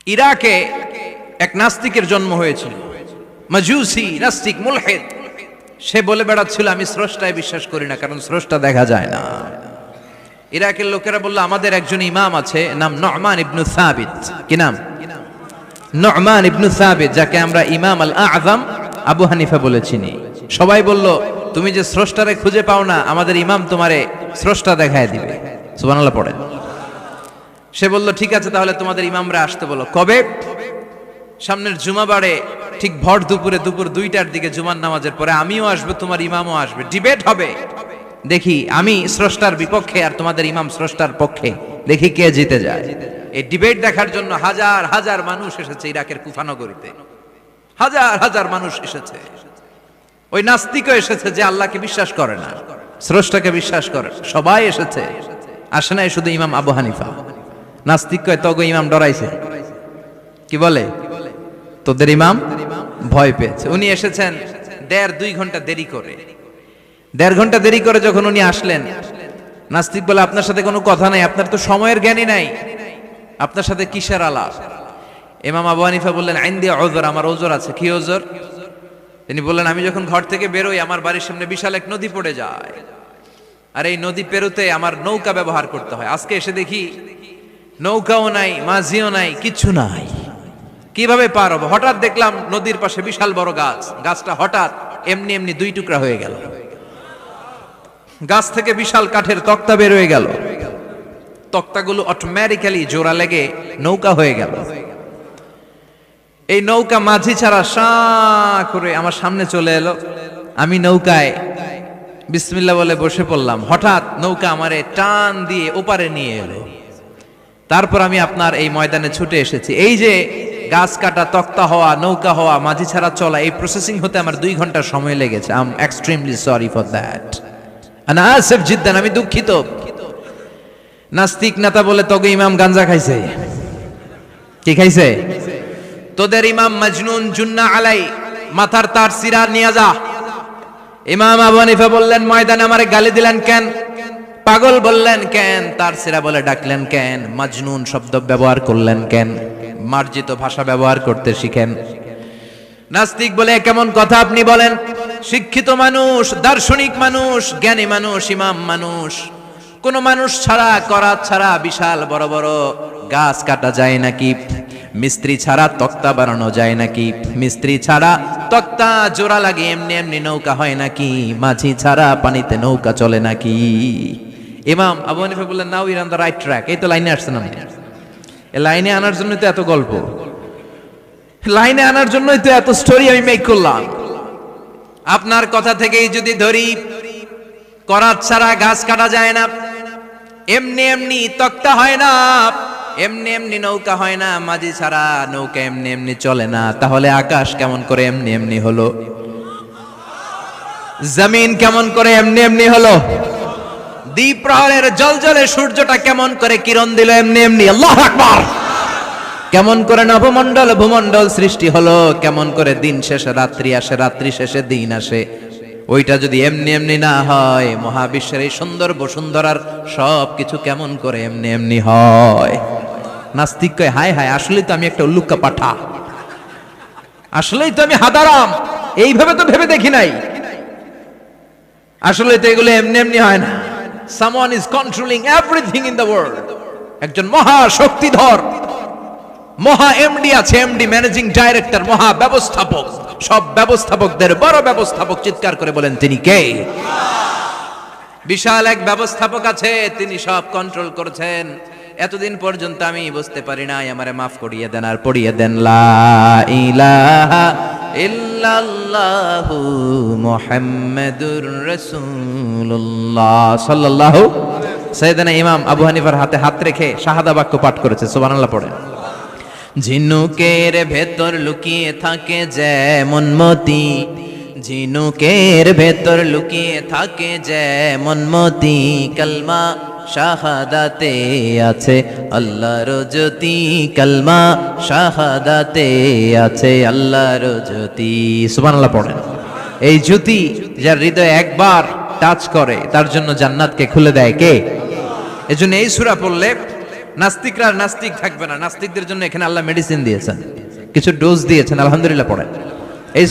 ইরাকে এক নাস্তিকের জন্ম হয়েছিল, মাজুসি নাস্তিক মুলহিদ। সে বলে বেড়াচ্ছিল আমি স্রষ্টায় বিশ্বাস করি না, কারণ স্রষ্টা দেখা যায় না। ইরাকের লোকেরা বলল আমাদের একজন ইমাম আছে, নাম নু'মান ইবনে সাবিত। কি নাম? নু'মান ইবনে সাবিত, যাকে আমরা ইমাম আল আযম আবু হানিফা বলে চিনি। সবাই বলল তুমি যে স্রষ্টারে খুঁজে পাও না, আমাদের ইমাম তোমারে স্রষ্টা দেখায় দিবে। সুবহানাল্লাহ পড়েন। সে বলল ঠিক আছে, তাহলে তোমাদের ইমামরা আসতে বলো। কবে? সামনের জুমাবারে ঠিক ভর দুপুরে, দুপুর 2টার দিকে জুমার নামাজের পরে আমিও আসবো, তোমার ইমামও আসবে, ডিবেট হবে। দেখি আমি স্রষ্টার বিপক্ষে আর তোমাদের ইমাম স্রষ্টার পক্ষে, দেখি কে জিতে যায়। এই ডিবেট দেখার জন্য হাজার হাজার মানুষ এসেছে ইরাকের কুফা নগরীতে, হাজার হাজার মানুষ এসেছে। ওই নাস্তিকও এসেছে যে আল্লাহকে বিশ্বাস করে না, স্রষ্টাকে বিশ্বাস করে। সবাই এসেছে, আসে নাই শুধু ইমাম আবু হানিফা। নাস্তিক কয় তগো ইমাম ডরাইছে। কি বলে? তোদের ইমাম ভয় পেয়েছে। উনি এসেছেন 1.5-2 ঘন্টা দেরি করে। 1.5 ঘন্টা দেরি করে যখন উনি আসলেন, নাস্তিক বলে আপনার সাথে কোনো কথা নাই, আপনার তো সময়ের জ্ঞানই নাই, আপনার সাথে কিসের আলাপ? ইমাম আবু হানিফা বললেন ইনদি উযর, আমার ওজর আছে। কি ওজর? তিনি বললেন আমি যখন ঘর থেকে বেরোই আমার বাড়ির সামনে বিশাল এক নদী পড়ে যায়, আর এই নদী পেরোতে আমার নৌকা ব্যবহার করতে হয়। আজকে এসে দেখি নৌকাও নাই, মাঝিও নাই, কিচ্ছু নাই। কিভাবে পার হবো? হঠাৎ দেখলাম নদীর পাশে বিশাল বড় গাছ, গাছটা হঠাৎ এমনি এমনি 2 টুকরা হয়ে গেল। গাছ থেকে বিশাল কাঠের তক্তা বের হয়ে গেল, তক্তাগুলো অটোমেটিক্যালি জোড়া লেগে নৌকা হয়ে গেল। এই নৌকা মাঝি ছাড়া সা করে আমার সামনে চলে এলো। আমি নৌকায় বিসমিল্লাহ বলে বসে পড়লাম। হঠাৎ নৌকা আমারে টান দিয়ে ওপারে নিয়ে এলো। তারপর আমি আপনার এই ময়দানে ছুটে এসেছি। এই যে গাছ কাটা, তক্তা হওয়া, নৌকা হওয়া, মাঝি ছাড়া চলা, এই প্রসেসিং হতে আমার 2 ঘন্টা সময় লেগেছে। I am extremely sorry for that, আনা আসিফ জিদ্দান, আমি দুঃখিত। নাস্তিক নেতা বলে তবে ইমাম গাঞ্জা খাইছে। কি খাইছে? তোদের ইমাম মাজনুন, জুন্না আলাই, মাথার তার সিরা নিয়ে যা। ইমাম আবু হানিফা বললেন ময়দানে আমারে গালি দিলেন কেন? পাগল বললেন কেন? তার সিরা বলে ডাকলেন কেন? মাজনুন শব্দ ব্যবহার করলেন কেন? মার্জিত ভাষা ব্যবহার করতে শিখেন। নাস্তিক বলে কেমন কথা আপনি বলেন? শিক্ষিত মানুষ, দার্শনিক মানুষ, জ্ঞানী মানুষ, ইমাম মানুষ, কোন মানুষ ছাড়া, করাত ছাড়া বিশাল বড় বড় গাছ কাটা যায় নাকি? মিস্ত্রি ছাড়া তক্তা বানানো যায় নাকি? মিস্ত্রি ছাড়া তক্তা জোড়া লাগে এমনি এমনি নৌকা হয় নাকি? মাঝি ছাড়া পানিতে নৌকা চলে নাকি? ইমাম আবু হানিফা বললেন now you're on the right track. এই তো লাইনে আসছেন আপনি। এই লাইনে আনার জন্যই তো এত গল্প, লাইনে আনার জন্যই তো এত স্টোরি আমি মেক করলাম। আপনার কথা থেকেই যদি ধরি, করাত ছাড়া গাছ কাটা যায় না, এমনি এমনি তক্তা হয় না, এমনি এমনি নৌকা হয় না, মাঝি ছাড়া নৌকা এমনি এমনি চলে না, তাহলে আকাশ কেমন করে এমনি এমনি হলো? জমিন কেমন করে এমনি এমনি হলো? দ্বীপ প্রহরের জলজলে সূর্যটা কেমন করে কিরণ দিল এমনি এমনি? আল্লাহু আকবার! কেমন করে নবমণ্ডল ভূমণ্ডল সৃষ্টি হলো? কেমন করে দিন শেষে রাত্রি আসে, রাত্রি শেষে দিন আসে? ওইটা যদি এমনি এমনি না হয়, মহাবিশ্বের এই সুন্দর বসুন্ধরার সব কিছু কেমন করে এমনি এমনি হয়? নাস্তিক কয় হায় হায়, আসলেই তো আমি একটা উল্লুক্কা পাঠা, আসলেই তো আমি হাদারাম, এইভাবে তো ভেবে দেখি নাই। আসলে তো এগুলো এমনি এমনি হয় না। Someone is controlling everything in the world. একজন মহা শক্তিধর মহা এমডি আছে, এমডি ম্যানেজিং ডাইরেক্টর, মহা ব্যবস্থাপক, সব ব্যবস্থাপকদের বড় ব্যবস্থাপক। চিৎকার করে বলেন তিনি কে? বিশাল এক ব্যবস্থাপক আছে, তিনি সব কন্ট্রোল করছেন। এতদিন পর্যন্ত আমি বুঝতে পারি নাই, আমারে মাফ করিয়ে দেন আর পড়িয়ে দেন লা ইলাহা ইল্লাল্লাহু মুহাম্মাদুর রাসূলুল্লাহ সাল্লাল্লাহু। সাইয়েদনা ইমাম আবু হানিফার হাতে হাত রেখে শাহাদা বাক্য পাঠ করেছে। সুবহানাল্লাহ পড়েন। ঝিনুকের ভেতর লুকিয়ে থাকে যেমন মতি, ঝিনুকের ভেতর লুকিয়ে থাকে যেমন মতি, কালমা শাহাদাতে আছে আল্লাহর জ্যোতি, কালমা শাহাদাতে আছে আল্লাহর জ্যোতি। সুবহানাল্লাহ পড়েন। এই জ্যোতি যার হৃদয়ে একবার টাচ করে তার জন্য জান্নাতকে খুলে দেয় কে? এজন্য এই সূরা পড়লে নাস্তিকরা আর নাস্তিক থাকবে না। নাস্তিকদের জন্য এখানে আল্লাহ মেডিসিন দিয়েছেন, কিছু ডোজ দিয়েছেন। আলহামদুলিল্লাহ পড়েন।